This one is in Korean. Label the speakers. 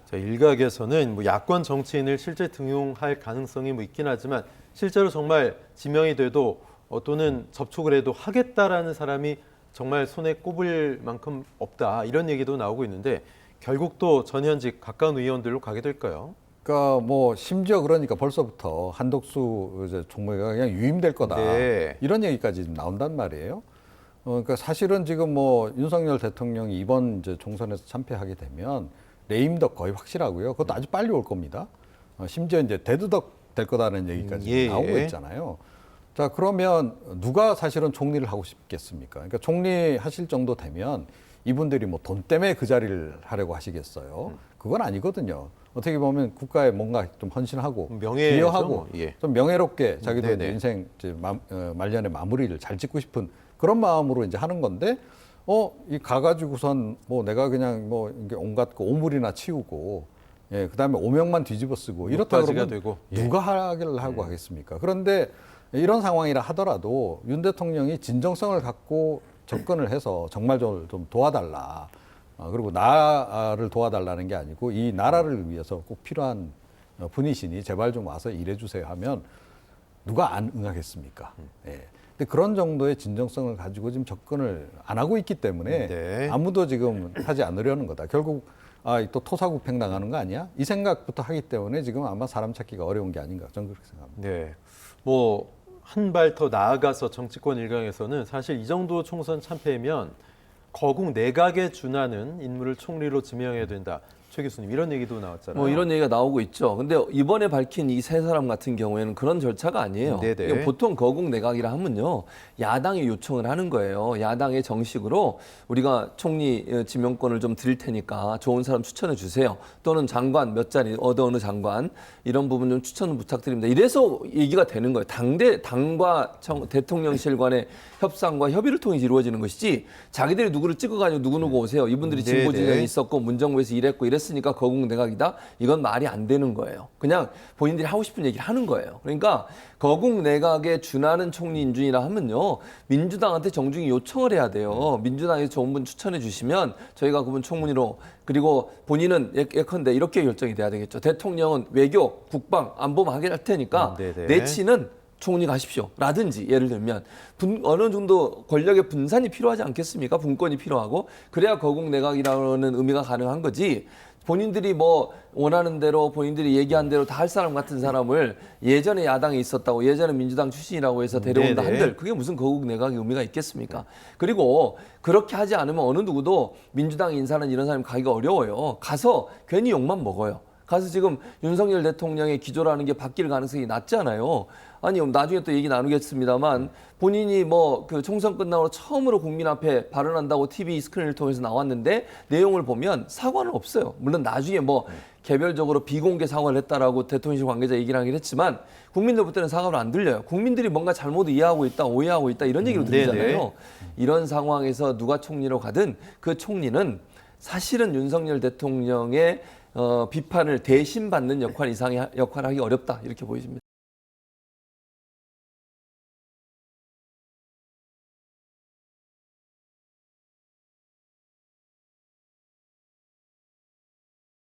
Speaker 1: 자, 일각에서는 뭐 야권 정치인을 실제 등용할 가능성이 뭐 있긴 하지만 실제로 정말 지명이 돼도 또는 접촉을 해도 하겠다라는 사람이 정말 손에 꼽을 만큼 없다 이런 얘기도 나오고 있는데 결국 또 전현직 가까운 의원들로 가게 될까요?
Speaker 2: 그러니까 뭐 심지어 그러니까 벌써부터 한덕수 이제 총무가 그냥 유임될 거다
Speaker 1: 네.
Speaker 2: 이런 얘기까지 나온단 말이에요. 그러니까 사실은 지금 뭐 윤석열 대통령이 이번 이제 총선에서 참패하게 되면 레임덕 거의 확실하고요. 그것도 아주 빨리 올 겁니다. 심지어 이제 대두덕 될 거다라는 얘기까지
Speaker 1: 예,
Speaker 2: 나오고
Speaker 1: 예.
Speaker 2: 있잖아요. 자, 그러면 누가 사실은 총리를 하고 싶겠습니까? 그러니까 총리 하실 정도 되면 이분들이 뭐 돈 때문에 그 자리를 하려고 하시겠어요? 그건 아니거든요. 어떻게 보면 국가에 뭔가 좀 헌신하고
Speaker 1: 명예죠,
Speaker 2: 기여하고
Speaker 1: 뭐. 예.
Speaker 2: 좀 명예롭게 자기도 이제
Speaker 1: 네네.
Speaker 2: 인생 이제 말년의 마무리를 잘 짓고 싶은 그런 마음으로 이제 하는 건데 이 가가지고선 뭐 내가 그냥 뭐 이게 온갖 그 오물이나 치우고 예, 그다음에 오명만 뒤집어 쓰고 이렇다
Speaker 1: 목바지가
Speaker 2: 그러면
Speaker 1: 되고.
Speaker 2: 누가 하기를 하고 하겠습니까? 그런데 이런 상황이라 하더라도 윤 대통령이 진정성을 갖고 접근을 해서 정말 좀 도와달라. 그리고 나를 도와달라는 게 아니고 이 나라를 위해서 꼭 필요한 분이시니 제발 좀 와서 일해주세요 하면 누가 안 응하겠습니까? 예. 근데 그런 정도의 진정성을 가지고 지금 접근을 안 하고 있기 때문에
Speaker 1: 네.
Speaker 2: 아무도 지금 하지 않으려는 거다. 결국 또 토사구팽 당하는 거 아니야? 이 생각부터 하기 때문에 지금 아마 사람 찾기가 어려운 게 아닌가 저는 그렇게 생각합니다.
Speaker 1: 네. 뭐 한 발 더 나아가서 정치권 일각에서는 사실 이 정도 총선 참패면 거국 내각에 준하는 인물을 총리로 지명해야 된다. 최 교수님 이런 얘기도 나왔잖아요.
Speaker 3: 뭐 이런 얘기가 나오고 있죠. 근데 이번에 밝힌 이 세 사람 같은 경우에는 그런 절차가 아니에요.
Speaker 1: 네네.
Speaker 3: 이게 보통 거국 내각이라 하면요, 야당이 요청을 하는 거예요. 야당의 정식으로 우리가 총리 지명권을 좀 드릴 테니까 좋은 사람 추천해 주세요. 또는 장관 몇 자리 어느 장관 이런 부분 좀 추천 부탁드립니다. 이래서 얘기가 되는 거예요. 당과 대통령실 간의 협상과 협의를 통해 이루어지는 것이지 자기들이 누구를 찍어가지고 누구누구 오세요. 이분들이 진보
Speaker 1: 네네.
Speaker 3: 진영이 있었고 문정부에서 일했고 이랬으니까 거국 내각이다. 이건 말이 안 되는 거예요. 그냥 본인들이 하고 싶은 얘기를 하는 거예요. 그러니까 거국 내각에 준하는 총리 인준이라 하면요, 민주당한테 정중히 요청을 해야 돼요. 민주당에서 좋은 분 추천해 주시면 저희가 그분 총리로, 그리고 본인은 예컨대 이렇게 결정이 돼야 되겠죠. 대통령은 외교, 국방, 안보만 하게 할 테니까
Speaker 1: 네네.
Speaker 3: 내치는 총리 가십시오. 라든지 예를 들면 어느 정도 권력의 분산이 필요하지 않겠습니까? 분권이 필요하고 그래야 거국 내각이라는 의미가 가능한 거지. 본인들이 뭐 원하는 대로 본인들이 얘기한 대로 다 할 사람 같은 사람을 예전에 야당에 있었다고 예전에 민주당 출신이라고 해서 데려온다
Speaker 1: 네네.
Speaker 3: 한들 그게 무슨 거국 내각의 의미가 있겠습니까? 그리고 그렇게 하지 않으면 어느 누구도 민주당 인사는 이런 사람이 가기가 어려워요. 가서 괜히 욕만 먹어요. 가서 지금 윤석열 대통령의 기조라는 게 바뀔 가능성이 낮잖아요. 아니, 나중에 또 얘기 나누겠습니다만 본인이 뭐 그 총선 끝나고 처음으로 국민 앞에 발언한다고 TV 스크린을 통해서 나왔는데 내용을 보면 사과는 없어요. 물론 나중에 뭐 개별적으로 비공개 사과를 했다라고 대통령실 관계자 얘기를 하긴 했지만 국민들부터는 사과를 안 들려요. 국민들이 뭔가 잘못 이해하고 있다, 오해하고 있다 이런 얘기를 들리잖아요.
Speaker 1: 네네.
Speaker 3: 이런 상황에서 누가 총리로 가든 그 총리는 사실은 윤석열 대통령의 비판을 대신 받는 역할 이상의 역할을 하기 어렵다 이렇게 보여집니다.